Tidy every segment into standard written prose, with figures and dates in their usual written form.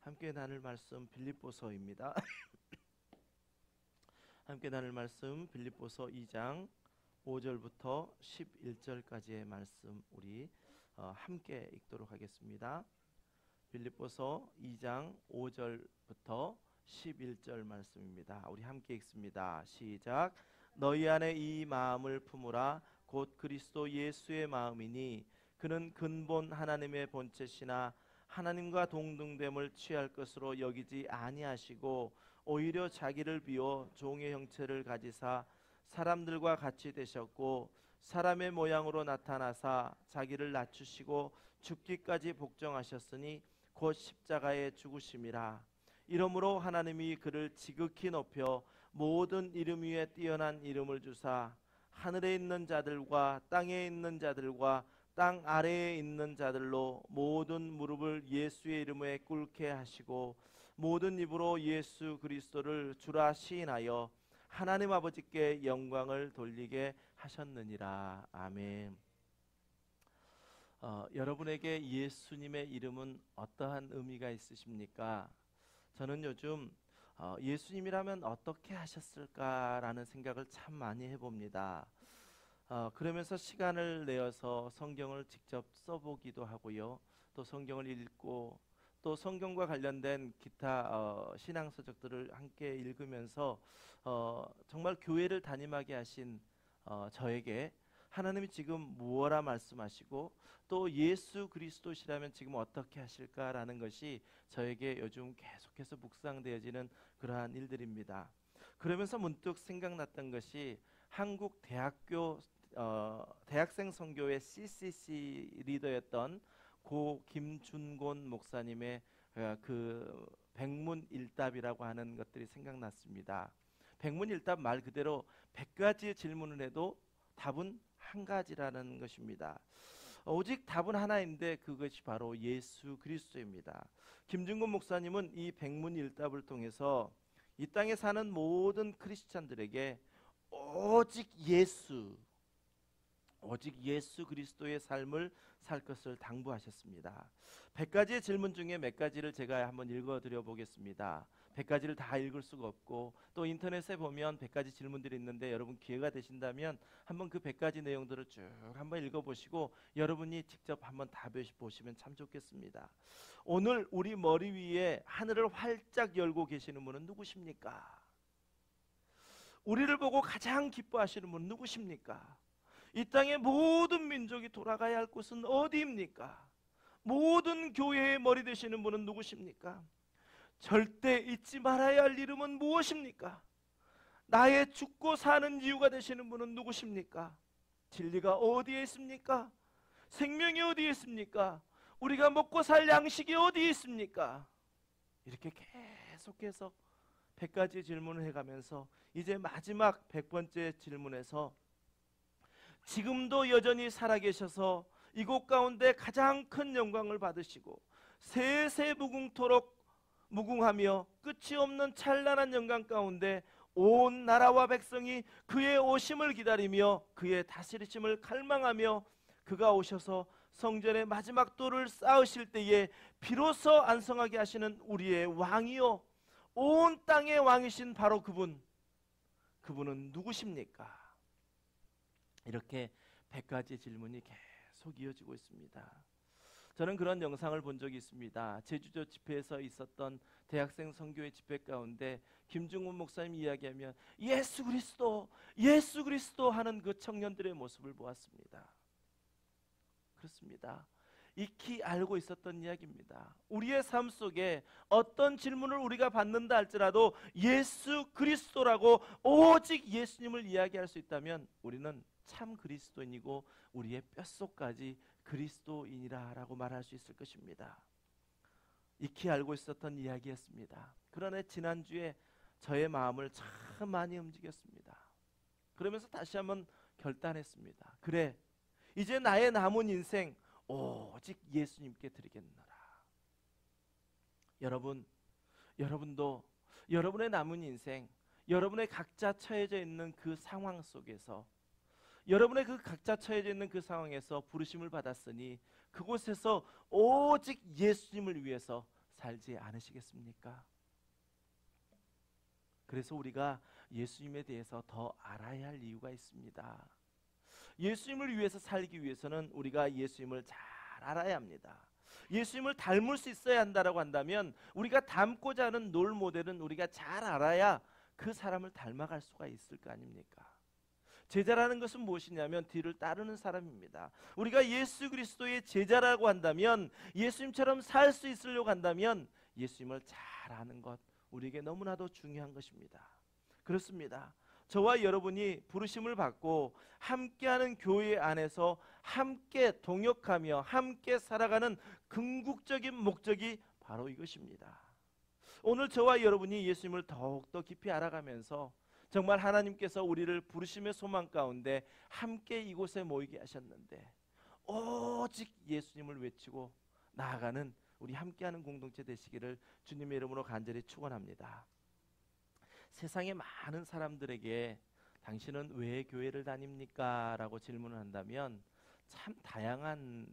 함께 나눌 말씀 빌립보서입니다. 함께 나눌 말씀 빌립보서 2장 5절부터 11절까지의 말씀 우리 함께 읽도록 하겠습니다. 빌립보서 2장 5절부터 11절 말씀입니다. 우리 함께 읽습니다. 시작. 너희 안에 이 마음을 품으라. 곧 그리스도 예수의 마음이니 그는 근본 하나님의 본체시나 하나님과 동등됨을 취할 것으로 여기지 아니하시고 오히려 자기를 비워 종의 형체를 가지사 사람들과 같이 되셨고 사람의 모양으로 나타나사 자기를 낮추시고 죽기까지 복종하셨으니 곧 십자가에 죽으심이라. 이러므로 하나님이 그를 지극히 높여 모든 이름 위에 뛰어난 이름을 주사 하늘에 있는 자들과 땅에 있는 자들과 땅 아래에 있는 자들로 모든 무릎을 예수의 이름에 꿇게 하시고 모든 입으로 예수 그리스도를 주라 시인하여 하나님 아버지께 영광을 돌리게 하셨느니라. 아멘. 여러분에게 예수님의 이름은 어떠한 의미가 있으십니까? 저는 요즘 예수님이라면 어떻게 하셨을까라는 생각을 참 많이 해봅니다. 그러면서 시간을 내어서 성경을 직접 써보기도 하고요. 또 성경을 읽고 또 성경과 관련된 기타 신앙서적들을 함께 읽으면서 정말 교회를 담임하게 하신 저에게 하나님이 지금 무엇라 말씀하시고 또 예수 그리스도시라면 지금 어떻게 하실까라는 것이 저에게 요즘 계속해서 묵상되어지는 그러한 일들입니다. 그러면서 문득 생각났던 것이 한국 대학생 선교회 CCC 리더였던 고 김준곤 목사님의 그 백문일답이라고 하는 것들이 생각났습니다. 백문일답 말 그대로 100가지의 질문을 해도 답은 한 가지라는 것입니다. 오직 답은 하나인데 그것이 바로 예수 그리스도입니다. 김준곤 목사님은 이 백문일답을 통해서 이 땅에 사는 모든 크리스찬들에게 오직 예수 그리스도의 삶을 살 것을 당부하셨습니다. 100가지의 질문 중에 몇 가지를 제가 한번 읽어드려 보겠습니다. 100가지를 다 읽을 수가 없고 또 인터넷에 보면 100가지 질문들이 있는데 여러분 기회가 되신다면 한번 그 100가지 내용들을 쭉 한번 읽어보시고 여러분이 직접 한번 답해 보시면 참 좋겠습니다. 오늘 우리 머리 위에 하늘을 활짝 열고 계시는 분은 누구십니까? 우리를 보고 가장 기뻐하시는 분은 누구십니까? 이 땅의 모든 민족이 돌아가야 할 곳은 어디입니까? 모든 교회의 머리 되시는 분은 누구십니까? 절대 잊지 말아야 할 이름은 무엇입니까? 나의 죽고 사는 이유가 되시는 분은 누구십니까? 진리가 어디에 있습니까? 생명이 어디에 있습니까? 우리가 먹고 살 양식이 어디에 있습니까? 이렇게 계속해서 100가지 질문을 해가면서 이제 마지막 100번째 질문에서 지금도 여전히 살아계셔서 이곳 가운데 가장 큰 영광을 받으시고 세세 무궁토록 무궁하며 끝이 없는 찬란한 영광 가운데 온 나라와 백성이 그의 오심을 기다리며 그의 다스리심을 갈망하며 그가 오셔서 성전의 마지막 돌을 쌓으실 때에 비로소 안성하게 하시는 우리의 왕이요 온 땅의 왕이신 바로 그분은 누구십니까? 이렇게 100가지 질문이 계속 이어지고 있습니다. 저는 그런 영상을 본 적이 있습니다. 제주도 집회에서 있었던 대학생 선교회 집회 가운데 김중훈 목사님 이야기하면 예수 그리스도 하는 그 청년들의 모습을 보았습니다. 그렇습니다. 익히 알고 있었던 이야기입니다. 우리의 삶 속에 어떤 질문을 우리가 받는다 할지라도 예수 그리스도라고 오직 예수님을 이야기할 수 있다면 우리는 참 그리스도인이고 우리의 뼛속까지 그리스도인이라 라고 말할 수 있을 것입니다. 익히 알고 있었던 이야기였습니다. 그러나 지난주에 저의 마음을 참 많이 움직였습니다. 그러면서 다시 한번 결단했습니다. 그래, 이제 나의 남은 인생 오직 예수님께 드리겠노라. 여러분도 여러분의 남은 인생, 여러분의 각자 처해져 있는 그 상황 속에서 여러분의 그 각자 처해져 있는 그 상황에서 부르심을 받았으니 그곳에서 오직 예수님을 위해서 살지 않으시겠습니까? 그래서 우리가 예수님에 대해서 더 알아야 할 이유가 있습니다. 예수님을 위해서 살기 위해서는 우리가 예수님을 잘 알아야 합니다. 예수님을 닮을 수 있어야 한다라고 한다면 우리가 닮고자 하는 롤 모델은 우리가 잘 알아야 그 사람을 닮아갈 수가 있을 거 아닙니까? 제자라는 것은 무엇이냐면 뒤를 따르는 사람입니다. 우리가 예수 그리스도의 제자라고 한다면, 예수님처럼 살 수 있으려고 한다면 예수님을 잘 아는 것, 우리에게 너무나도 중요한 것입니다. 그렇습니다. 저와 여러분이 부르심을 받고 함께하는 교회 안에서 함께 동역하며 함께 살아가는 궁극적인 목적이 바로 이것입니다. 오늘 저와 여러분이 예수님을 더욱더 깊이 알아가면서 정말 하나님께서 우리를 부르심의 소망 가운데 함께 이곳에 모이게 하셨는데 오직 예수님을 외치고 나아가는 우리 함께하는 공동체 되시기를 주님의 이름으로 간절히 축원합니다. 세상의 많은 사람들에게 당신은 왜 교회를 다닙니까? 라고 질문을 한다면 참 다양한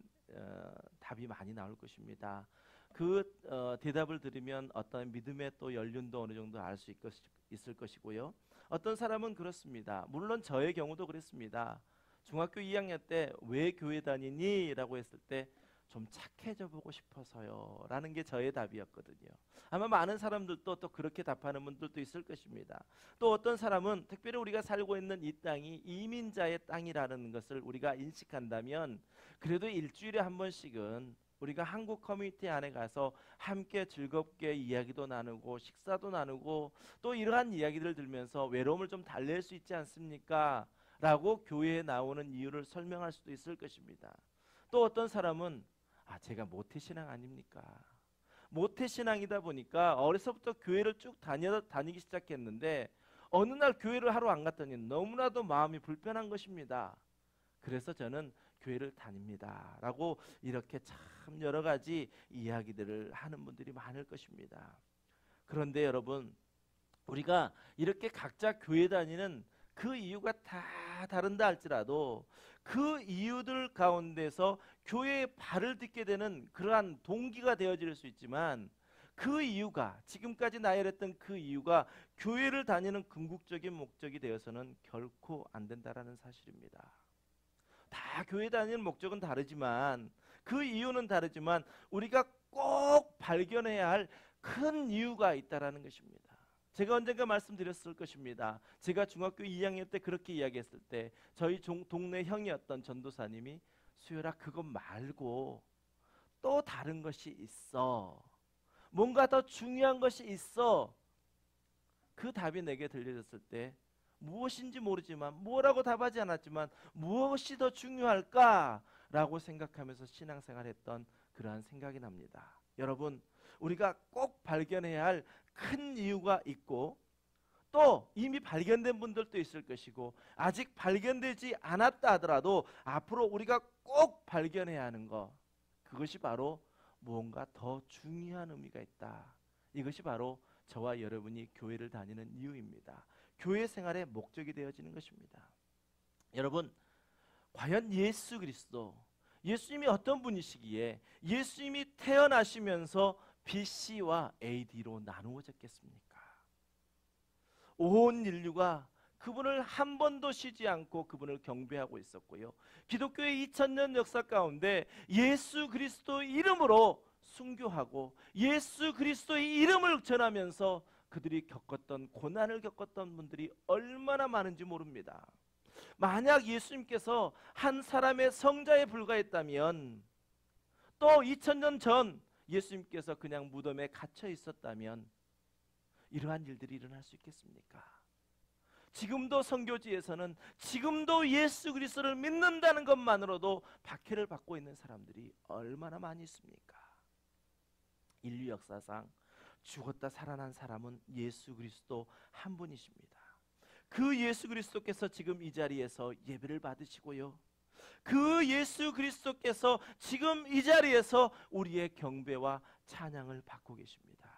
답이 많이 나올 것입니다. 그 대답을 들으면 어떤 믿음의 또 연륜도 어느 정도 알 수 있을 것이고요. 어떤 사람은 그렇습니다. 물론 저의 경우도 그랬습니다. 중학교 2학년 때 왜 교회 다니니? 라고 했을 때 좀 착해져 보고 싶어서요 라는 게 저의 답이었거든요. 아마 많은 사람들도 또 그렇게 답하는 분들도 있을 것입니다. 또 어떤 사람은 특별히 우리가 살고 있는 이 땅이 이민자의 땅이라는 것을 우리가 인식한다면 그래도 일주일에 한 번씩은 우리가 한국 커뮤니티 안에 가서 함께 즐겁게 이야기도 나누고 식사도 나누고 또 이러한 이야기들을 들으면서 외로움을 좀 달랠 수 있지 않습니까? 라고 교회에 나오는 이유를 설명할 수도 있을 것입니다. 또 어떤 사람은 제가 모태신앙 아닙니까? 모태신앙이다 보니까 어려서부터 교회를 쭉 다니기 시작했는데 어느 날 교회를 하러 안 갔더니 너무나도 마음이 불편한 것입니다. 그래서 저는 교회를 다닙니다 라고 이렇게 참 여러 가지 이야기들을 하는 분들이 많을 것입니다. 그런데 여러분, 우리가 이렇게 각자 교회 다니는 그 이유가 다 다른다 할지라도 그 이유들 가운데서 교회에 발을 딛게 되는 그러한 동기가 되어질 수 있지만 그 이유가 지금까지 나열했던 그 이유가 교회를 다니는 궁극적인 목적이 되어서는 결코 안 된다라는 사실입니다. 다 교회 다니는 목적은 다르지만 그 이유는 다르지만 우리가 꼭 발견해야 할 큰 이유가 있다라는 것입니다. 제가 언젠가 말씀드렸을 것입니다. 제가 중학교 2학년 때 그렇게 이야기했을 때 저희 동네 형이었던 전도사님이 수열아 그것 말고 또 다른 것이 있어. 뭔가 더 중요한 것이 있어. 그 답이 내게 들려졌을 때 무엇인지 모르지만 뭐라고 답하지 않았지만 무엇이 더 중요할까라고 생각하면서 신앙생활했던 그러한 생각이 납니다. 여러분, 우리가 꼭 발견해야 할 큰 이유가 있고 또 이미 발견된 분들도 있을 것이고 아직 발견되지 않았다 하더라도 앞으로 우리가 꼭 발견해야 하는 것, 그것이 바로 무언가 더 중요한 의미가 있다. 이것이 바로 저와 여러분이 교회를 다니는 이유입니다. 교회 생활의 목적이 되어지는 것입니다. 여러분, 과연 예수 그리스도, 예수님이 어떤 분이시기에 예수님이 태어나시면서 BC와 AD로 나누어졌겠습니까? 온 인류가 그분을 한 번도 쉬지 않고 그분을 경배하고 있었고요. 기독교의 2000년 역사 가운데 예수 그리스도 이름으로 순교하고 예수 그리스도의 이름을 전하면서 그들이 겪었던 고난을 겪었던 분들이 얼마나 많은지 모릅니다. 만약 예수님께서 한 사람의 성자에 불과했다면 또 2000년 전 예수님께서 그냥 무덤에 갇혀 있었다면 이러한 일들이 일어날 수 있겠습니까? 지금도 선교지에서는 지금도 예수 그리스도를 믿는다는 것만으로도 박해를 받고 있는 사람들이 얼마나 많이 있습니까? 인류 역사상 죽었다 살아난 사람은 예수 그리스도 한 분이십니다. 그 예수 그리스도께서 지금 이 자리에서 예배를 받으시고요. 그 예수 그리스도께서 지금 이 자리에서 우리의 경배와 찬양을 받고 계십니다.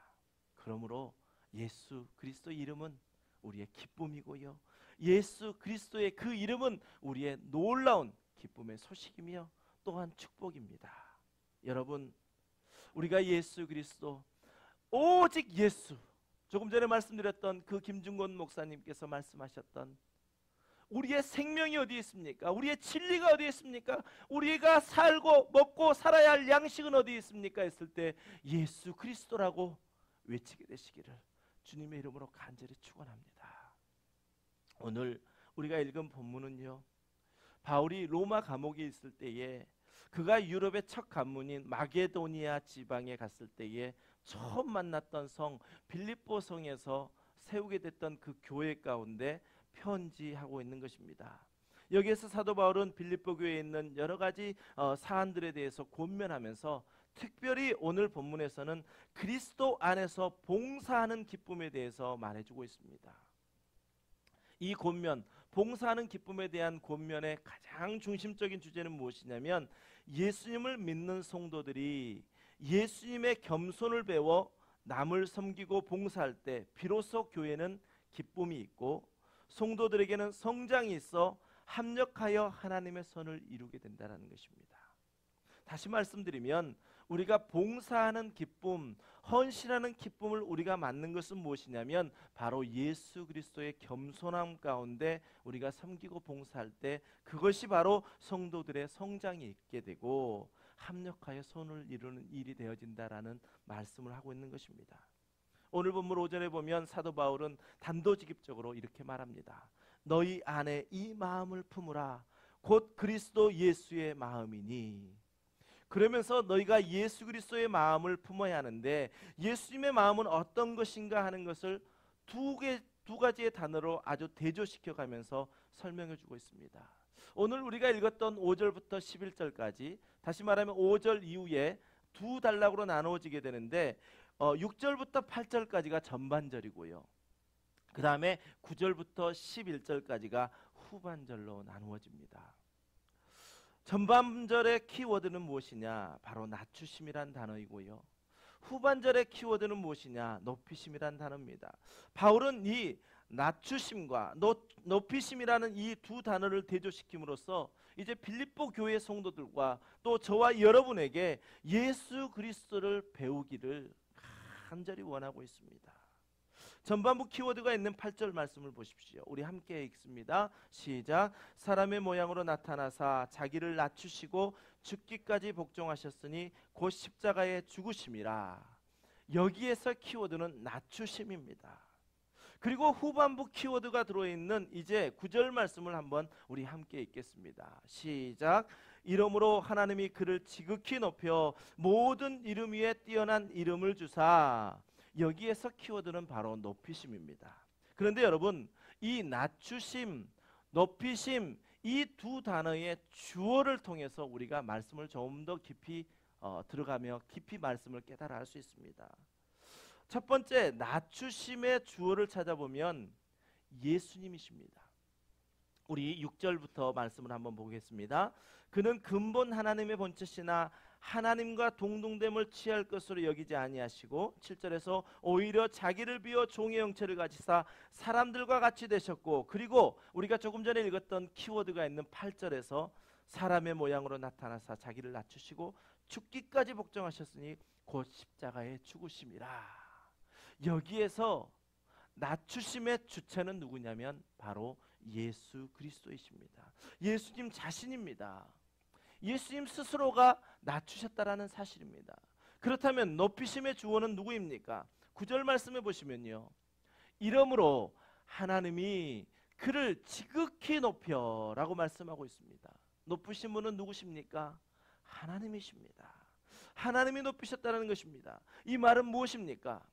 그러므로 예수 그리스도 이름은 우리의 기쁨이고요. 예수 그리스도의 그 이름은 우리의 놀라운 기쁨의 소식이며 또한 축복입니다. 여러분, 우리가 예수 그리스도 오직 예수. 조금 전에 말씀드렸던 그 김중곤 목사님께서 말씀하셨던 우리의 생명이 어디에 있습니까? 우리의 진리가 어디에 있습니까? 우리가 살고 먹고 살아야 할 양식은 어디에 있습니까? 했을 때 예수 그리스도라고 외치게 되시기를 주님의 이름으로 간절히 축원합니다. 오늘 우리가 읽은 본문은요, 바울이 로마 감옥에 있을 때에 그가 유럽의 첫 관문인 마게도니아 지방에 갔을 때에 처음 만났던 성 빌립보 성에서 세우게 됐던 그 교회 가운데 편지하고 있는 것입니다. 여기에서 사도 바울은 빌립보 교회에 있는 여러 가지 사안들에 대해서 권면하면서 특별히 오늘 본문에서는 그리스도 안에서 봉사하는 기쁨에 대해서 말해주고 있습니다. 이 권면, 봉사하는 기쁨에 대한 권면의 가장 중심적인 주제는 무엇이냐면 예수님을 믿는 성도들이 예수님의 겸손을 배워 남을 섬기고 봉사할 때 비로소 교회는 기쁨이 있고 성도들에게는 성장이 있어 합력하여 하나님의 선을 이루게 된다는 것입니다. 다시 말씀드리면 우리가 봉사하는 기쁨, 헌신하는 기쁨을 우리가 맞는 것은 무엇이냐면 바로 예수 그리스도의 겸손함 가운데 우리가 섬기고 봉사할 때 그것이 바로 성도들의 성장이 있게 되고 합력하여 선을 이루는 일이 되어진다라는 말씀을 하고 있는 것입니다. 오늘 본문 오전에 보면 사도 바울은 단도직입적으로 이렇게 말합니다. 너희 안에 이 마음을 품으라. 곧 그리스도 예수의 마음이니. 그러면서 너희가 예수 그리스도의 마음을 품어야 하는데 예수님의 마음은 어떤 것인가 하는 것을 두 가지의 단어로 아주 대조시켜 가면서 설명해 주고 있습니다. 오늘 우리가 읽었던 5절부터 11절까지, 다시 말하면 5절 이후에 두 단락으로 나누어지게 되는데 6절부터 8절까지가 전반절이고요. 그 다음에 9절부터 11절까지가 후반절로 나누어집니다. 전반절의 키워드는 무엇이냐? 바로 낮추심이란 단어이고요. 후반절의 키워드는 무엇이냐? 높이심이란 단어입니다. 바울은 이 낮추심과 높이심이라는 이 두 단어를 대조시킴으로써 이제 빌립보 교회 성도들과 또 저와 여러분에게 예수 그리스도를 배우기를 간절히 원하고 있습니다. 전반부 키워드가 있는 8절 말씀을 보십시오. 우리 함께 읽습니다. 시작. 사람의 모양으로 나타나사 자기를 낮추시고 죽기까지 복종하셨으니 곧 십자가에 죽으심이라. 여기에서 키워드는 낮추심입니다. 그리고 후반부 키워드가 들어있는 이제 9절 말씀을 한번 우리 함께 읽겠습니다. 시작. 이러므로 하나님이 그를 지극히 높여 모든 이름 위에 뛰어난 이름을 주사. 여기에서 키워드는 바로 높이심입니다. 그런데 여러분, 이 낮추심, 높이심 이 두 단어의 주어를 통해서 우리가 말씀을 좀 더 깊이 들어가며 깊이 말씀을 깨달아 알 수 있습니다. 첫 번째, 낮추심의 주어를 찾아보면 예수님이십니다. 우리 6절부터 말씀을 한번 보겠습니다. 그는 근본 하나님의 본체시나 하나님과 동등됨을 취할 것으로 여기지 아니하시고 7절에서 오히려 자기를 비워 종의 형체를 가지사 사람들과 같이 되셨고, 그리고 우리가 조금 전에 읽었던 키워드가 있는 8절에서 사람의 모양으로 나타나사 자기를 낮추시고 죽기까지 복종하셨으니 곧 십자가에 죽으심이라. 여기에서 낮추심의 주체는 누구냐면 바로 예수 그리스도이십니다. 예수님 자신입니다. 예수님 스스로가 낮추셨다라는 사실입니다. 그렇다면 높이심의 주어는 누구입니까? 9절 말씀해 보시면요, 이러므로 하나님이 그를 지극히 높여 라고 말씀하고 있습니다. 높으신 분은 누구십니까? 하나님이십니다. 하나님이 높이셨다는 것입니다. 이 말은 무엇입니까?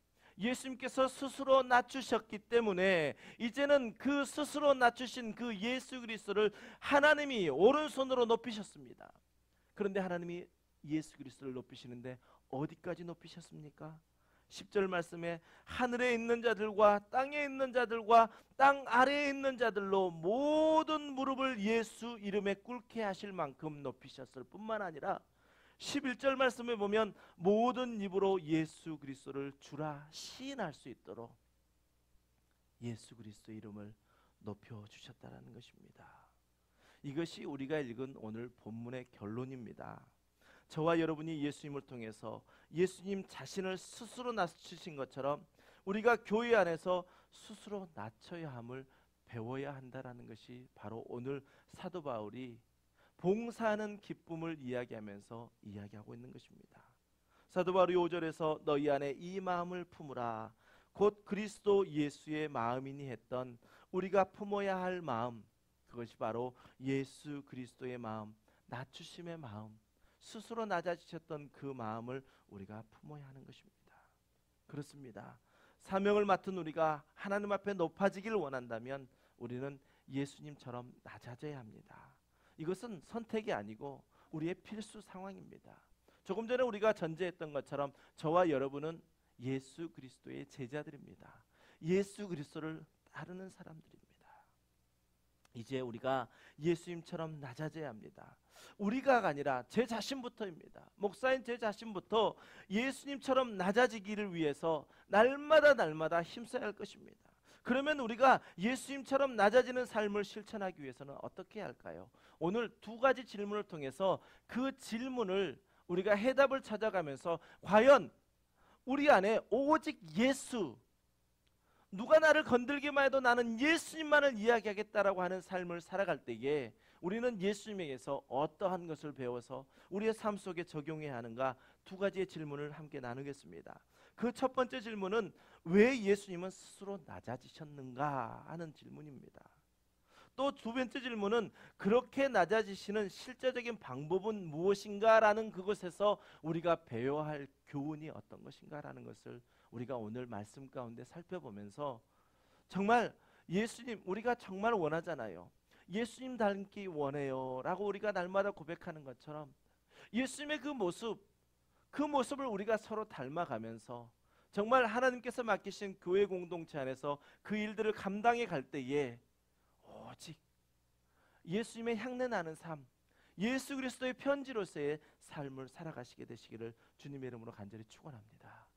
예수님께서 스스로 낮추셨기 때문에 이제는 그 스스로 낮추신 그 예수 그리스도를 하나님이 오른손으로 높이셨습니다. 그런데 하나님이 예수 그리스도를 높이시는데 어디까지 높이셨습니까? 10절 말씀에 하늘에 있는 자들과 땅에 있는 자들과 땅 아래에 있는 자들로 모든 무릎을 예수 이름에 꿇게 하실 만큼 높이셨을 뿐만 아니라 11절 말씀에 보면 모든 입으로 예수 그리스도를 주라 시인할 수 있도록 예수 그리스도 이름을 높여주셨다는 것입니다. 이것이 우리가 읽은 오늘 본문의 결론입니다. 저와 여러분이 예수님을 통해서 예수님 자신을 스스로 낮추신 것처럼 우리가 교회 안에서 스스로 낮춰야 함을 배워야 한다라는 것이 바로 오늘 사도 바울이 봉사하는 기쁨을 이야기하면서 이야기하고 있는 것입니다. 사도 바울이 5절에서 너희 안에 이 마음을 품으라 곧 그리스도 예수의 마음이니 했던 우리가 품어야 할 마음, 그것이 바로 예수 그리스도의 마음, 낮추심의 마음, 스스로 낮아지셨던 그 마음을 우리가 품어야 하는 것입니다. 그렇습니다. 사명을 맡은 우리가 하나님 앞에 높아지기를 원한다면 우리는 예수님처럼 낮아져야 합니다. 이것은 선택이 아니고 우리의 필수 상황입니다. 조금 전에 우리가 전제했던 것처럼 저와 여러분은 예수 그리스도의 제자들입니다. 예수 그리스도를 따르는 사람들입니다. 이제 우리가 예수님처럼 낮아져야 합니다. 우리가 아니라 제 자신부터입니다. 목사인 제 자신부터 예수님처럼 낮아지기를 위해서 날마다 힘써야 할 것입니다. 그러면 우리가 예수님처럼 낮아지는 삶을 실천하기 위해서는 어떻게 할까요? 오늘 두 가지 질문을 통해서 그 질문을 우리가 해답을 찾아가면서 과연 우리 안에 오직 예수, 누가 나를 건들기만 해도 나는 예수님만을 이야기하겠다라고 하는 삶을 살아갈 때에 우리는 예수님에게서 어떠한 것을 배워서 우리의 삶 속에 적용해야 하는가, 두 가지의 질문을 함께 나누겠습니다. 그 첫 번째 질문은 왜 예수님은 스스로 낮아지셨는가 하는 질문입니다. 또 두 번째 질문은 그렇게 낮아지시는 실제적인 방법은 무엇인가 라는 그것에서 우리가 배워야 할 교훈이 어떤 것인가 라는 것을 우리가 오늘 말씀 가운데 살펴보면서 정말 예수님 우리가 정말 원하잖아요. 예수님 닮기 원해요 라고 우리가 날마다 고백하는 것처럼 예수님의 그 모습을 우리가 서로 닮아가면서 정말 하나님께서 맡기신 교회 공동체 안에서 그 일들을 감당해 갈 때에 오직 예수님의 향내 나는 삶, 예수 그리스도의 편지로서의 삶을 살아가시게 되시기를 주님의 이름으로 간절히 축원합니다.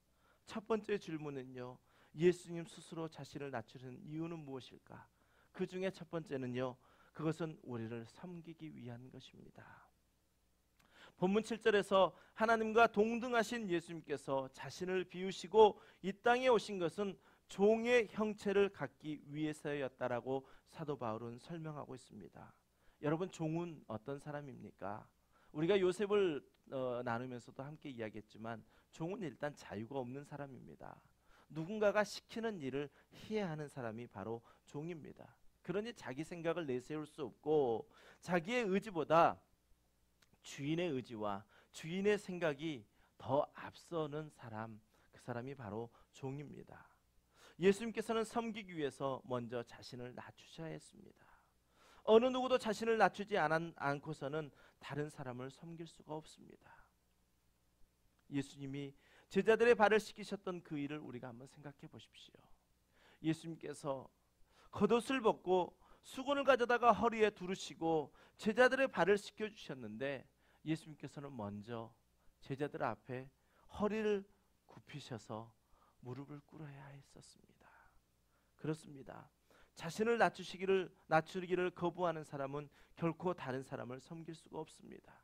첫 번째 질문은요, 예수님 스스로 자신을 낮추는 이유는 무엇일까? 그 중에 첫 번째는요, 그것은 우리를 섬기기 위한 것입니다. 본문 7절에서 하나님과 동등하신 예수님께서 자신을 비우시고 이 땅에 오신 것은 종의 형체를 갖기 위해서였다라고 사도 바울은 설명하고 있습니다. 여러분, 종은 어떤 사람입니까? 우리가 요셉을 나누면서도 함께 이야기했지만 종은 일단 자유가 없는 사람입니다. 누군가가 시키는 일을 해야 하는 사람이 바로 종입니다. 그러니 자기 생각을 내세울 수 없고 자기의 의지보다 주인의 의지와 주인의 생각이 더 앞서는 사람, 그 사람이 바로 종입니다. 예수님께서는 섬기기 위해서 먼저 자신을 낮추셔야 했습니다. 어느 누구도 자신을 낮추지 않고서는 다른 사람을 섬길 수가 없습니다. 예수님이 제자들의 발을 씻기셨던 그 일을 우리가 한번 생각해 보십시오. 예수님께서 겉옷을 벗고 수건을 가져다가 허리에 두르시고 제자들의 발을 씻겨주셨는데 예수님께서는 먼저 제자들 앞에 허리를 굽히셔서 무릎을 꿇어야 했었습니다. 그렇습니다. 자신을 낮추기를 거부하는 사람은 결코 다른 사람을 섬길 수가 없습니다.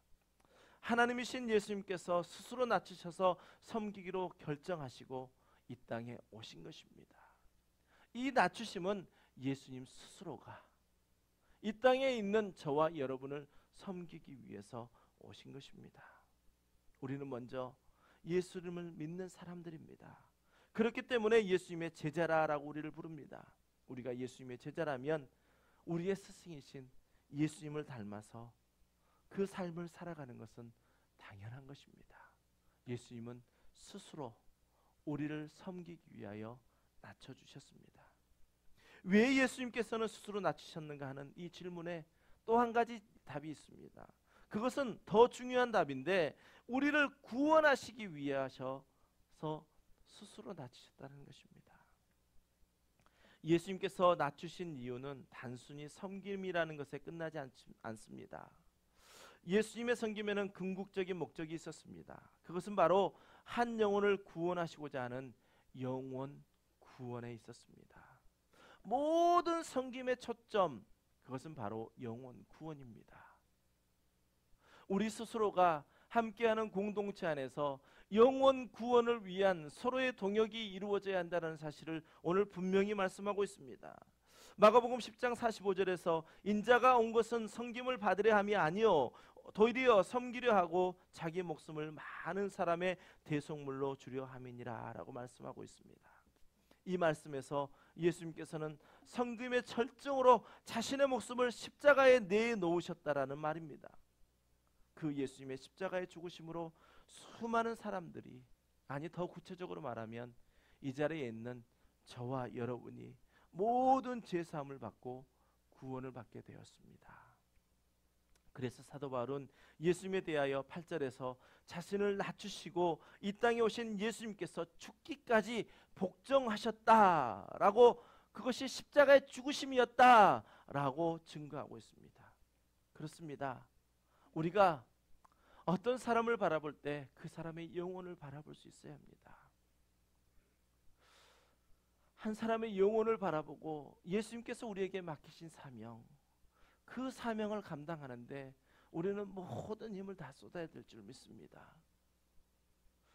하나님이신 예수님께서 스스로 낮추셔서 섬기기로 결정하시고 이 땅에 오신 것입니다. 이 낮추심은 예수님 스스로가 이 땅에 있는 저와 여러분을 섬기기 위해서 오신 것입니다. 우리는 먼저 예수님을 믿는 사람들입니다. 그렇기 때문에 예수님의 제자라라고 우리를 부릅니다. 우리가 예수님의 제자라면 우리의 스승이신 예수님을 닮아서 그 삶을 살아가는 것은 당연한 것입니다. 예수님은 스스로 우리를 섬기기 위하여 낮춰주셨습니다. 왜 예수님께서는 스스로 낮추셨는가 하는 이 질문에 또 한 가지 답이 있습니다. 그것은 더 중요한 답인데 우리를 구원하시기 위하셔서 스스로 낮추셨다는 것입니다. 예수님께서 낮추신 이유는 단순히 섬김이라는 것에 끝나지 않습니다. 예수님의 섬김에는 궁극적인 목적이 있었습니다. 그것은 바로 한 영혼을 구원하시고자 하는 영혼 구원에 있었습니다. 모든 섬김의 초점, 그것은 바로 영혼 구원입니다. 우리 스스로가 함께하는 공동체 안에서 영원 구원을 위한 서로의 동역이 이루어져야 한다는 사실을 오늘 분명히 말씀하고 있습니다. 마가복음 10장 45절에서 인자가 온 것은 섬김을 받으려 함이 아니요 도리어 섬기려 하고 자기 목숨을 많은 사람의 대속물로 주려 함이니라 라고 말씀하고 있습니다. 이 말씀에서 예수님께서는 섬김의 절정으로 자신의 목숨을 십자가에 내놓으셨다라는 말입니다. 그 예수님의 십자가의 죽으심으로 수많은 사람들이, 아니 더 구체적으로 말하면 이 자리에 있는 저와 여러분이 모든 죄사함을 받고 구원을 받게 되었습니다. 그래서 사도 바울은 예수님에 대하여 8절에서 자신을 낮추시고 이 땅에 오신 예수님께서 죽기까지 복종하셨다라고, 그것이 십자가의 죽으심이었다라고 증거하고 있습니다. 그렇습니다. 우리가 어떤 사람을 바라볼 때 그 사람의 영혼을 바라볼 수 있어야 합니다. 한 사람의 영혼을 바라보고 예수님께서 우리에게 맡기신 사명, 그 사명을 감당하는데 우리는 모든 힘을 다 쏟아야 될 줄 믿습니다.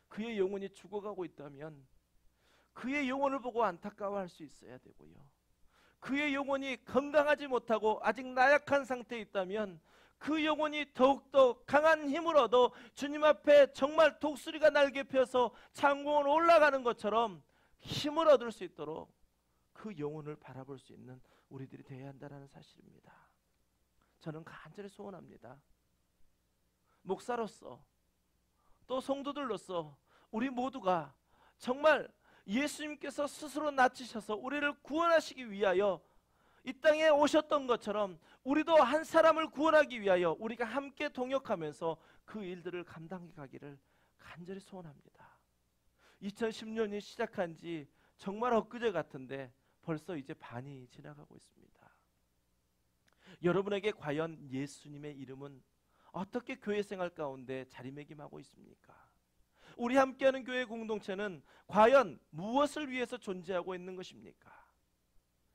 그의 영혼이 죽어가고 있다면 그의 영혼을 보고 안타까워할 수 있어야 되고요. 그의 영혼이 건강하지 못하고 아직 나약한 상태에 있다면 그 영혼이 더욱더 강한 힘을 얻어 주님 앞에 정말 독수리가 날개 펴서 창공을 올라가는 것처럼 힘을 얻을 수 있도록 그 영혼을 바라볼 수 있는 우리들이 되어야 한다는 사실입니다. 저는 간절히 소원합니다. 목사로서 또 성도들로서 우리 모두가 정말 예수님께서 스스로 낮추셔서 우리를 구원하시기 위하여 이 땅에 오셨던 것처럼 우리도 한 사람을 구원하기 위하여 우리가 함께 동역하면서 그 일들을 감당해 가기를 간절히 소원합니다. 2010년이 시작한 지 정말 엊그제 같은데 벌써 이제 반이 지나가고 있습니다. 여러분에게 과연 예수님의 이름은 어떻게 교회 생활 가운데 자리매김하고 있습니까? 우리 함께하는 교회 공동체는 과연 무엇을 위해서 존재하고 있는 것입니까?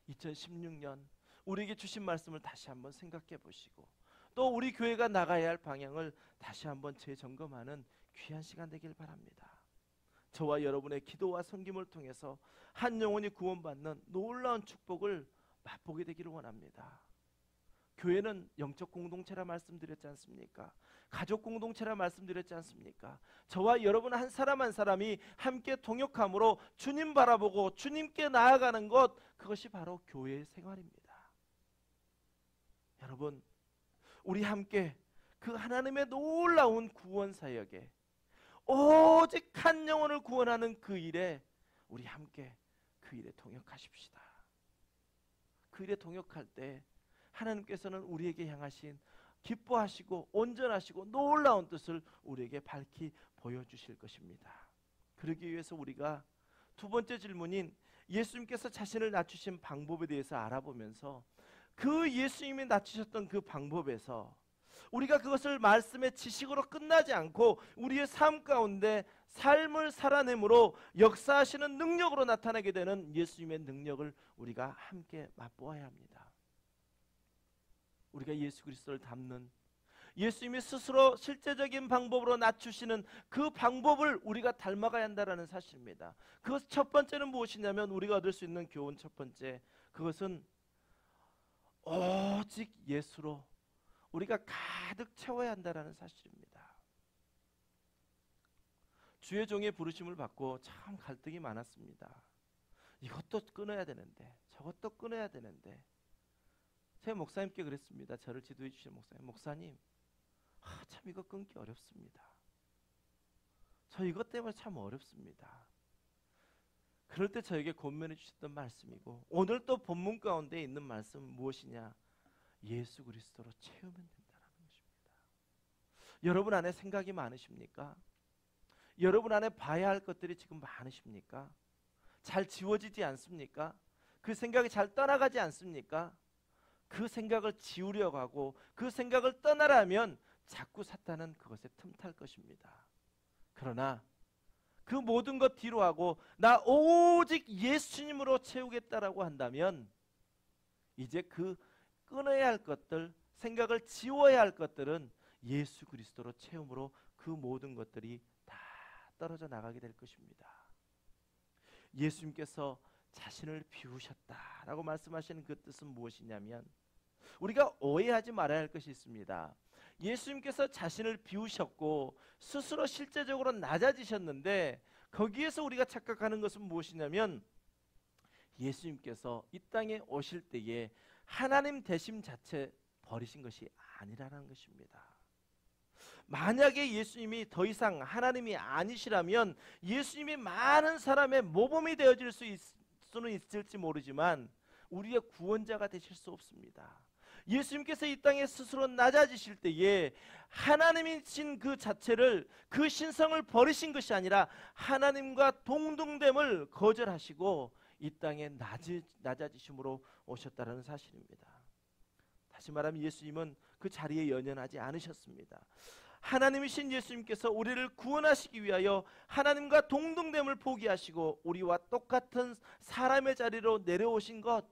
2016년 우리에게 주신 말씀을 다시 한번 생각해 보시고 또 우리 교회가 나가야 할 방향을 다시 한번 재점검하는 귀한 시간 되길 바랍니다. 저와 여러분의 기도와 섬김을 통해서 한 영혼이 구원받는 놀라운 축복을 맛보게 되기를 원합니다. 교회는 영적 공동체라 말씀드렸지 않습니까? 가족 공동체라 말씀드렸지 않습니까? 저와 여러분 한 사람 한 사람이 함께 동역함으로 주님 바라보고 주님께 나아가는 것, 그것이 바로 교회의 생활입니다. 여러분, 우리 함께 그 하나님의 놀라운 구원 사역에 오직 한 영혼을 구원하는 그 일에 우리 함께 그 일에 동역하십시다. 그 일에 동역할 때 하나님께서는 우리에게 향하신 기뻐하시고 온전하시고 놀라운 뜻을 우리에게 밝히 보여주실 것입니다. 그러기 위해서 우리가 두 번째 질문인 예수님께서 자신을 낮추신 방법에 대해서 알아보면서 그 예수님이 낮추셨던 그 방법에서 우리가 그것을 말씀의 지식으로 끝나지 않고 우리의 삶 가운데 삶을 살아내므로 역사하시는 능력으로 나타나게 되는 예수님의 능력을 우리가 함께 맛보아야 합니다. 우리가 예수 그리스도를 닮는, 예수님이 스스로 실제적인 방법으로 낮추시는 그 방법을 우리가 닮아가야 한다는 사실입니다. 그 첫 번째는 무엇이냐면 우리가 얻을 수 있는 교훈 첫 번째, 그것은 오직 예수로 우리가 가득 채워야 한다는 사실입니다. 주의 종의 부르심을 받고 참 갈등이 많았습니다. 이것도 끊어야 되는데 저것도 끊어야 되는데, 제 목사님께 그랬습니다. 저를 지도해 주신 목사님, 참 이거 끊기 어렵습니다. 저 이것 때문에 참 어렵습니다. 그럴 때 저에게 권면해 주셨던 말씀이고, 오늘 또 본문 가운데 있는 말씀 무엇이냐? 예수 그리스도로 채우면 된다는 것입니다. 여러분 안에 생각이 많으십니까? 여러분 안에 봐야 할 것들이 지금 많으십니까? 잘 지워지지 않습니까? 그 생각이 잘 떠나가지 않습니까? 그 생각을 지우려고 하고 그 생각을 떠나라면 자꾸 사탄은 그것에 틈탈 것입니다. 그러나 그 모든 것 뒤로 하고 나 오직 예수님으로 채우겠다라고 한다면 이제 그 끊어야 할 것들, 생각을 지워야 할 것들은 예수 그리스도로 채움으로 그 그 모든 것들이 다 떨어져 나가게 될 것입니다. 예수님께서 자신을 비우셨다라고 말씀하시는 그 뜻은 무엇이냐면, 우리가 오해하지 말아야 할 것이 있습니다. 예수님께서 자신을 비우셨고 스스로 실제적으로 낮아지셨는데, 거기에서 우리가 착각하는 것은 무엇이냐면, 예수님께서 이 땅에 오실 때에 하나님 되심 자체 버리신 것이 아니라는 것입니다. 만약에 예수님이 더 이상 하나님이 아니시라면 예수님이 많은 사람의 모범이 되어질 수는 있을지 모르지만 우리의 구원자가 되실 수 없습니다. 예수님께서 이 땅에 스스로 낮아지실 때에 하나님이신 그 자체를, 그 신성을 버리신 것이 아니라 하나님과 동등됨을 거절하시고 이 땅에 낮아지심으로 오셨다는 사실입니다. 다시 말하면 예수님은 그 자리에 연연하지 않으셨습니다. 하나님이신 예수님께서 우리를 구원하시기 위하여 하나님과 동등됨을 포기하시고 우리와 똑같은 사람의 자리로 내려오신 것,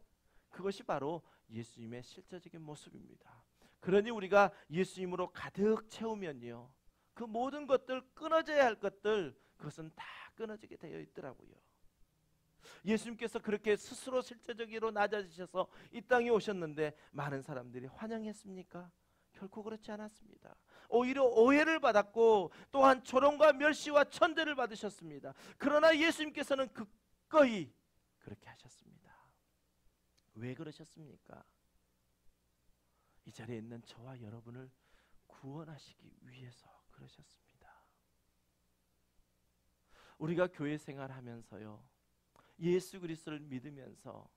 그것이 바로 예수님의 실제적인 모습입니다. 그러니 우리가 예수님으로 가득 채우면요, 그 모든 것들, 끊어져야 할 것들, 그것은 다 끊어지게 되어 있더라고요. 예수님께서 그렇게 스스로 실제적으로 낮아지셔서 이 땅에 오셨는데 많은 사람들이 환영했습니까? 결코 그렇지 않았습니다. 오히려 오해를 받았고 또한 조롱과 멸시와 천대를 받으셨습니다. 그러나 예수님께서는 기꺼이 그렇게 하셨습니다. 왜 그러셨습니까? 이 자리에 있는 저와 여러분을 구원하시기 위해서 그러셨습니다. 우리가 교회 생활하면서요, 예수 그리스도를 믿으면서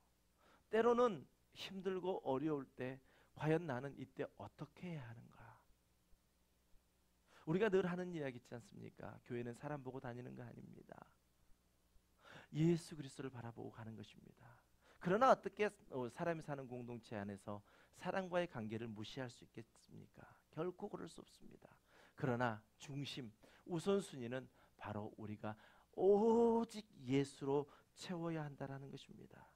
때로는 힘들고 어려울 때 과연 나는 이때 어떻게 해야 하는가? 우리가 늘 하는 이야기 있지 않습니까? 교회는 사람 보고 다니는 거 아닙니다. 예수 그리스도를 바라보고 가는 것입니다. 그러나 어떻게 사람이 사는 공동체 안에서 사랑과의 관계를 무시할 수 있겠습니까? 결코 그럴 수 없습니다. 그러나 중심, 우선순위는 바로 우리가 오직 예수로 채워야 한다는 것입니다.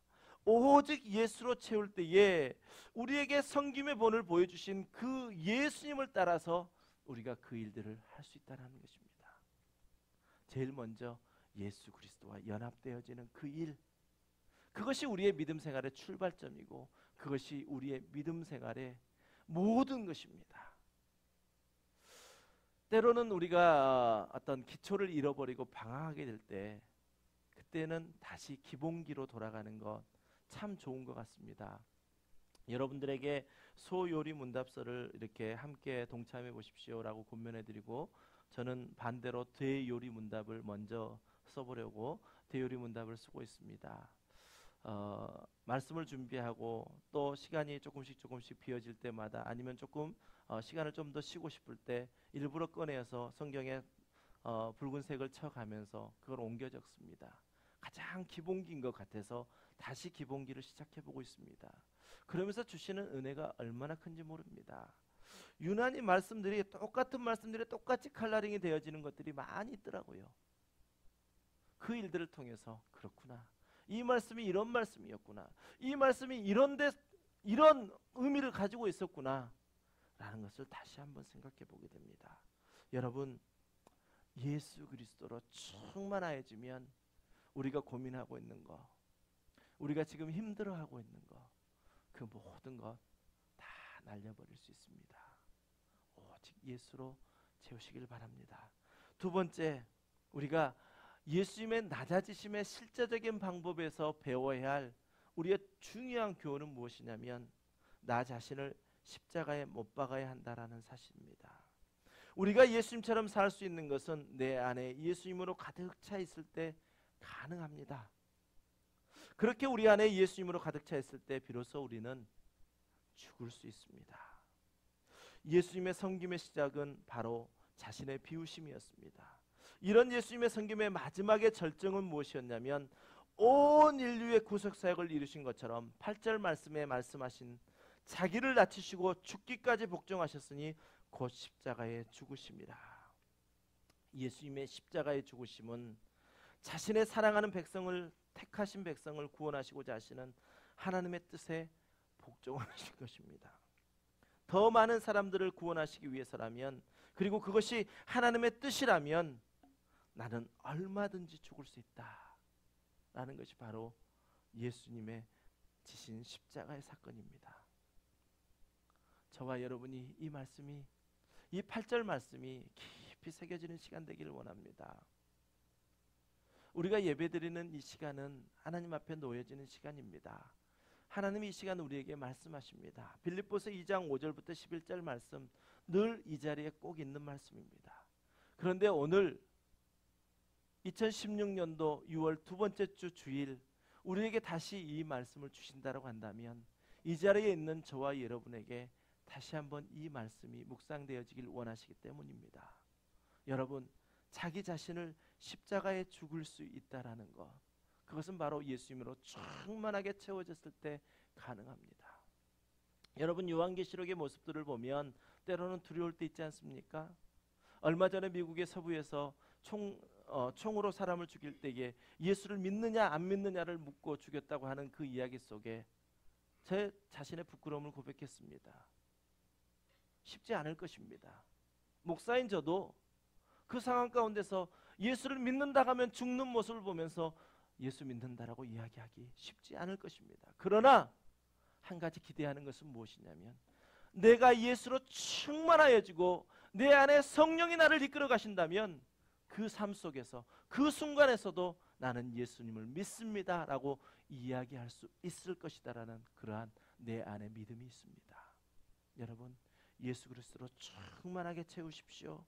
오직 예수로 채울 때에 우리에게 섬김의 본을 보여주신 그 예수님을 따라서 우리가 그 일들을 할 수 있다는 것입니다. 제일 먼저 예수 그리스도와 연합되어지는 그 일, 그것이 우리의 믿음 생활의 출발점이고 그것이 우리의 믿음 생활의 모든 것입니다. 때로는 우리가 어떤 기초를 잃어버리고 방황하게 될 때, 그때는 다시 기본기로 돌아가는 것 참 좋은 것 같습니다. 여러분들에게 소요리 문답서를 이렇게 함께 동참해 보십시오라고 권면해드리고, 저는 반대로 대요리 문답을 먼저 써보려고 대요리 문답을 쓰고 있습니다. 말씀을 준비하고 또 시간이 조금씩 비어질 때마다, 아니면 조금 시간을 좀 더 쉬고 싶을 때 일부러 꺼내서 성경에 붉은색을 쳐가면서 그걸 옮겨 적습니다. 가장 기본기인 것 같아서 다시 기본기를 시작해보고 있습니다. 그러면서 주시는 은혜가 얼마나 큰지 모릅니다. 유난히 말씀들이, 똑같은 말씀들이 똑같이 컬러링이 되어지는 것들이 많이 있더라고요. 그 일들을 통해서 그렇구나, 이 말씀이 이런 말씀이었구나, 이 말씀이 이런 의미를 가지고 있었구나 라는 것을 다시 한번 생각해 보게 됩니다. 여러분, 예수 그리스도로 충만해지면 우리가 고민하고 있는 거, 우리가 지금 힘들어하고 있는 거, 그 모든 것 다 날려버릴 수 있습니다. 오직 예수로 채우시길 바랍니다. 두 번째, 우리가 예수님의 낮아지심의 실제적인 방법에서 배워야 할 우리의 중요한 교훈은 무엇이냐면, 나 자신을 십자가에 못 박아야 한다라는 사실입니다. 우리가 예수님처럼 살 수 있는 것은 내 안에 예수님으로 가득 차 있을 때 가능합니다. 그렇게 우리 안에 예수님으로 가득 차 있을 때 비로소 우리는 죽을 수 있습니다. 예수님의 섬김의 시작은 바로 자신의 비우심이었습니다. 이런 예수님의 섬김의 마지막의 절정은 무엇이었냐면, 온 인류의 구속 사역을 이루신 것처럼 8절 말씀에 말씀하신 자기를 낮추시고 죽기까지 복종하셨으니 곧 십자가의 죽으심이라. 예수님의 십자가의 죽으심은 자신의 사랑하는 백성을, 택하신 백성을 구원하시고자 하시는 하나님의 뜻에 복종하신 것입니다. 더 많은 사람들을 구원하시기 위해서라면, 그리고 그것이 하나님의 뜻이라면 나는 얼마든지 죽을 수 있다 라는 것이 바로 예수님의 지신 십자가의 사건입니다. 저와 여러분이 이 말씀이, 이 8절 말씀이 깊이 새겨지는 시간 되기를 원합니다. 우리가 예배드리는 이 시간은 하나님 앞에 놓여지는 시간입니다. 하나님이 이 시간 우리에게 말씀하십니다. 빌립보서 2장 5절부터 11절 말씀, 늘 이 자리에 꼭 있는 말씀입니다. 그런데 오늘 2016년도 6월 두 번째 주 주일, 우리에게 다시 이 말씀을 주신다고 한다면 이 자리에 있는 저와 여러분에게 다시 한번 이 말씀이 묵상되어지길 원하시기 때문입니다. 여러분, 자기 자신을 십자가에 죽을 수 있다라는 것, 그것은 바로 예수님으로 충만하게 채워졌을 때 가능합니다. 여러분, 요한계시록의 모습들을 보면 때로는 두려울 때 있지 않습니까? 얼마 전에 미국의 서부에서 총으로 사람을 죽일 때에 예수를 믿느냐 안 믿느냐를 묻고 죽였다고 하는 그 이야기 속에 제 자신의 부끄러움을 고백했습니다. 쉽지 않을 것입니다. 목사인 저도 그 상황 가운데서 예수를 믿는다 하면 죽는 모습을 보면서 예수 믿는다라고 이야기하기 쉽지 않을 것입니다. 그러나 한 가지 기대하는 것은 무엇이냐면, 내가 예수로 충만하여지고 내 안에 성령이 나를 이끌어 가신다면 그 삶 속에서, 그 순간에서도 나는 예수님을 믿습니다 라고 이야기할 수 있을 것이다 라는 그러한 내 안에 믿음이 있습니다. 여러분, 예수 그리스도로 충만하게 채우십시오.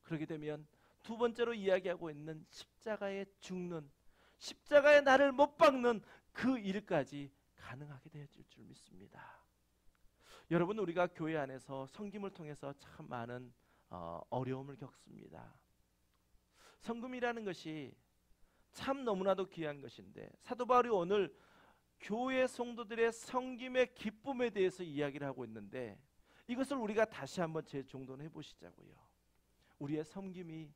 그렇게 되면 두 번째로 이야기하고 있는 십자가에 죽는, 십자가에 나를 못 박는 그 일까지 가능하게 되어질 줄 믿습니다. 여러분, 우리가 교회 안에서 섬김을 통해서 참 많은 어려움을 겪습니다. 섬김이라는 것이 참 너무나도 귀한 것인데, 사도 바울이 오늘 교회 성도들의 섬김의 기쁨에 대해서 이야기를 하고 있는데, 이것을 우리가 다시 한번 재정돈해 보시자고요. 우리의 섬김이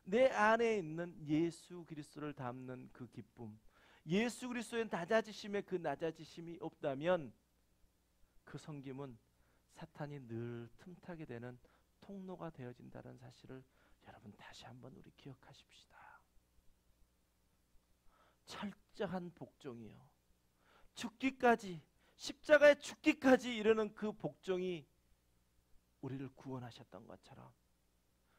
내 안에 있는 예수 그리스도를 담는 그 기쁨, 예수 그리스도의 낮아지심에 그 낮아지심이 없다면 그 섬김은 사탄이 늘 틈타게 되는 통로가 되어진다는 사실을 여러분 다시 한번 우리 기억하십시다. 철저한 복종이요, 죽기까지, 십자가에 죽기까지 이르는 그 복종이 우리를 구원하셨던 것처럼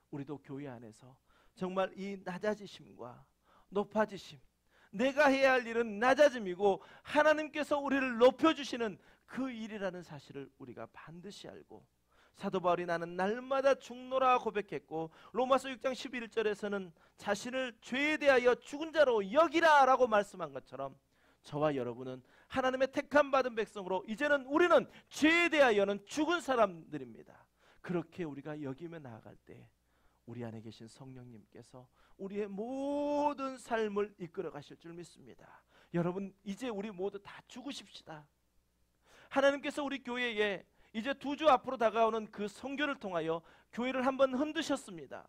우리도 교회 안에서 정말 이 낮아지심과 높아지심, 내가 해야 할 일은 낮아짐이고 하나님께서 우리를 높여주시는 그 일이라는 사실을 우리가 반드시 알고, 사도 바울이 나는 날마다 죽노라 고백했고, 로마서 6장 11절에서는 자신을 죄에 대하여 죽은 자로 여기라 라고 말씀한 것처럼, 저와 여러분은 하나님의 택함 받은 백성으로 이제는 우리는 죄에 대하여는 죽은 사람들입니다. 그렇게 우리가 여기며 나아갈 때 우리 안에 계신 성령님께서 우리의 모든 삶을 이끌어 가실 줄 믿습니다. 여러분, 이제 우리 모두 다 죽으십시다. 하나님께서 우리 교회에 이제 2주 앞으로 다가오는 그 선교를 통하여 교회를 한번 흔드셨습니다.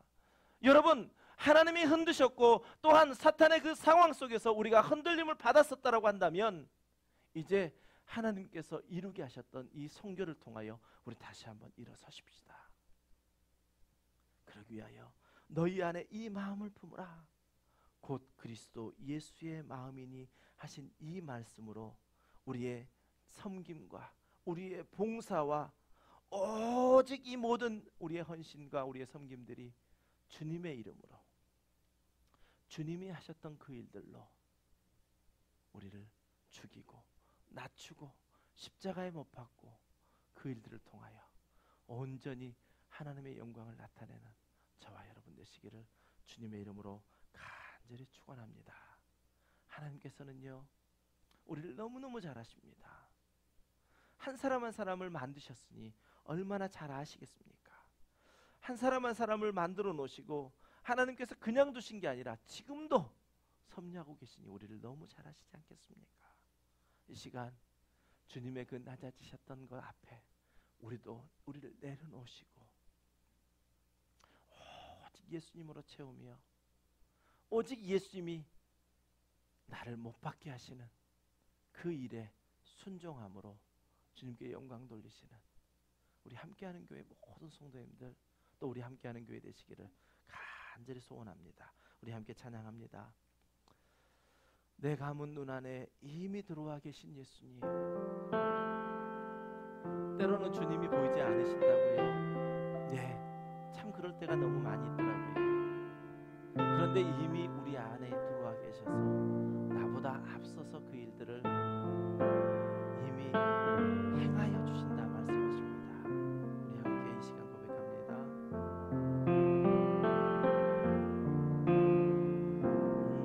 여러분, 하나님이 흔드셨고 또한 사탄의 그 상황 속에서 우리가 흔들림을 받았었다라고 한다면, 이제 하나님께서 이루게 하셨던 이 선교를 통하여 우리 다시 한번 일어서십시다. 그러기 위하여 너희 안에 이 마음을 품으라, 곧 그리스도 예수의 마음이니 하신 이 말씀으로 우리의 섬김과 우리의 봉사와 오직 이 모든 우리의 헌신과 우리의 섬김들이 주님의 이름으로, 주님이 하셨던 그 일들로 우리를 죽이고 낮추고 십자가에 못 박고 그 일들을 통하여 온전히 하나님의 영광을 나타내는 저와 여러분 되시기를 주님의 이름으로 간절히 축원합니다. 하나님께서는요, 우리를 너무너무 잘 아십니다. 한 사람 한 사람을 만드셨으니 얼마나 잘 아시겠습니까? 한 사람 한 사람을 만들어 놓으시고 하나님께서 그냥 두신 게 아니라 지금도 섭리하고 계시니 우리를 너무 잘 아시지 않겠습니까? 이 시간 주님의 그 낮아지셨던 것 앞에 우리도 우리를 내려놓으시고 오직 예수님으로 채우며, 오직 예수님이 나를 못 받게 하시는 그 일에 순종함으로 주님께 영광 돌리시는 우리 함께하는 교회 모든 성도님들 또 우리 함께하는 교회 되시기를 간절히 소원합니다. 우리 함께 찬양합니다. 내 감은 눈 안에 이미 들어와 계신 예수님. 때로는 주님이 보이지 않으신다고요. 네, 참 그럴 때가 너무 많이 있더라고요. 그런데 이미 우리 안에 들어와 계셔서 나보다 앞서서 그 일들을 이미 행하여 주신다 말씀하십니다. 우리 함께 이 시간 고백합니다.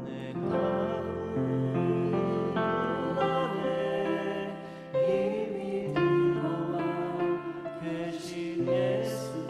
내가 이미 들어와 계신 예수님.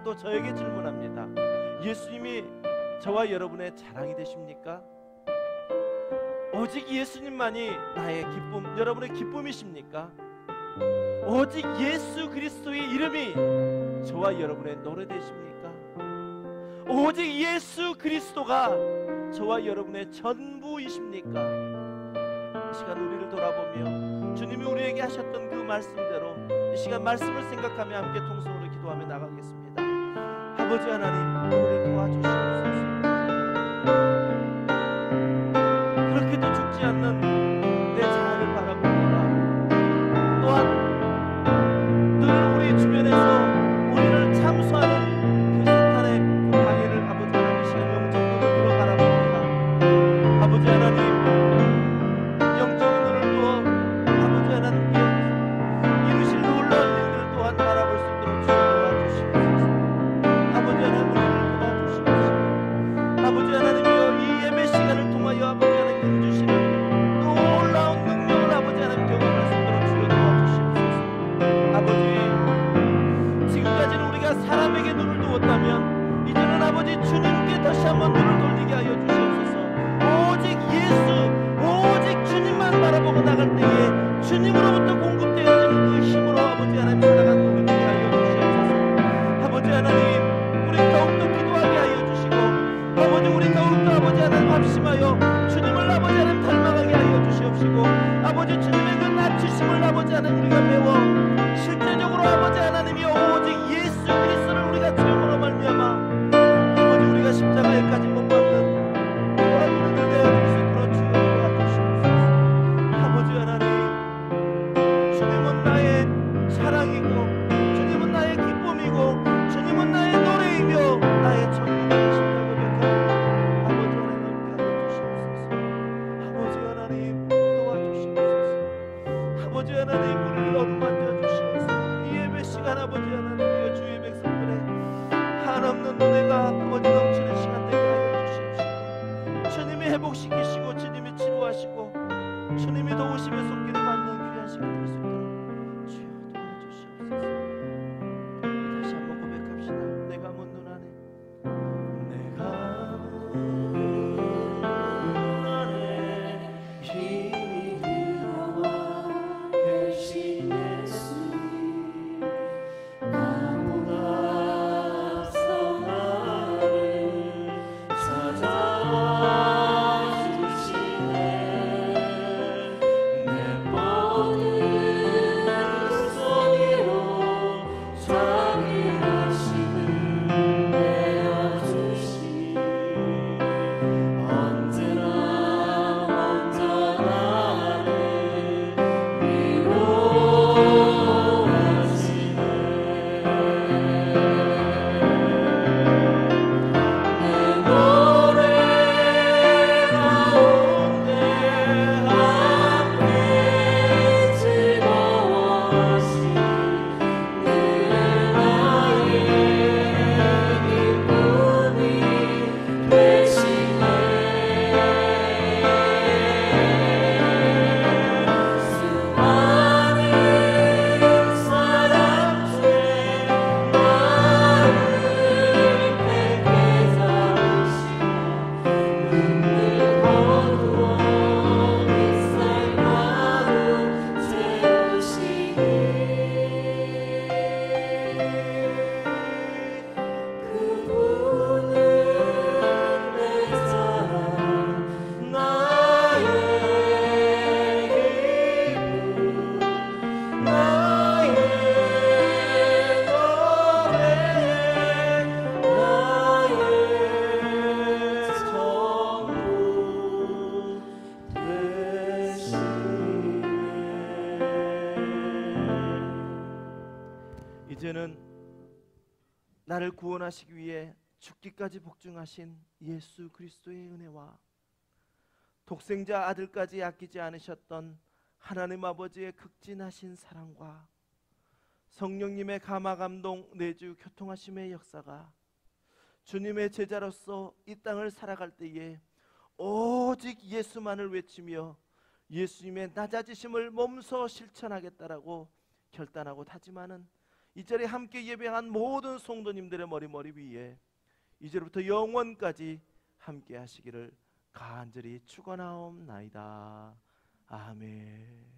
또 저에게 질문합니다. 예수님이 저와 여러분의 자랑이 되십니까? 오직 예수님만이 나의 기쁨, 여러분의 기쁨이십니까? 오직 예수 그리스도의 이름이 저와 여러분의 노래 되십니까? 오직 예수 그리스도가 저와 여러분의 전부이십니까? 이 시간 우리를 돌아보며 주님이 우리에게 하셨던 그 말씀대로 이 시간 말씀을 생각하며 함께 통성으로 기도하며 나가겠습니다. 아버지 하나님, 우리를 도와주시옵소서. 그렇게도 죽지 않는 내 자아를 바라봅니다. 또한 늘 우리 주변에서 우리를 참수하는 그 사탄의 그 방해를 아버지 하나님 시간 영적인 눈으로 바라봅니다. 아버지 하나님, 영적인 눈을 두어 아버지 하나님께 이루실 놀라운 일들 또한 바라볼 수 있도록 주여 도와주시옵소서. 아버지 하나님, 우리를 도와주시옵소서. 아버지 하나님이여, 이 예배 시간을 통하여 아버지 하나님 주시는 놀라운 능력을 아버지 하나님 경험할 수 있도록 주여 도와주시옵소서. 아버지, 지금까지는 우리가 사람에게 눈을 두었다면 이제는 아버지 주님께 다시 한번 눈을 돌리게 하여 주시옵소서. 오직 예수, 오직 주님만 바라보고 나갈 때에 주님으로부터 공급되어지는 그 힘으로 아버지 하나님 살아가는 우리 되게 하여 주시옵소서. 아버지 하나님, 우리 더욱더 기도하게 하여 주시고 아버지 우리 더욱더 아버지 하나님 합심하여 주님을 아버지 하나님 닮아가게 하여 주시옵시고 아버지 주님의 그 낮추심을 아버지 하나님 우리가 배워 실제적으로 아버지 하나님이 오직 예수 그리스도를 우리가 체험으로 말미암아 아버지 우리가 십자가에까지 못 박는 그러한 우리들 되어줄 수 있도록 주여 도와주시옵소서. 아버지 하나님, 주님은 나의 사랑이고 주님은 나의 기쁨이고 주님은 나의 노래이며 나의 전부가 되신다고 고백합니다. 아버지 하나님 함께하여 주시옵소서. 아버지 하나님 도와주시옵소서. 아버지 하나님, 우리를 어루만져 주시옵소서. 이 예배 시간 아버지 하나님이여 주의 백성들의 한없는 은혜가 아버지 넘치는 시간 되게 하여 주시옵시고 주님이 회복시키시고 주님이 치료하시고 주님이 도우심의 손길을 받는 귀한 시간 될 수 있도록 주여 도와주시옵소서. 이제는 나를 구원하시기 위해 죽기까지 복종하신 예수 그리스도의 은혜와 독생자 아들까지 아끼지 않으셨던 하나님 아버지의 극진하신 사랑과 성령님의 감화 감동 내주 교통하심의 역사가 주님의 제자로서 이 땅을 살아갈 때에 오직 예수만을 외치며 예수님의 낮아지심을 몸소 실천하겠다라고 결단하고 다짐하는 이 자리에 함께 예배한 모든 성도님들의 머리 위에 이제부터 영원까지 함께 하시기를 간절히 축원하옵나이다. 아멘.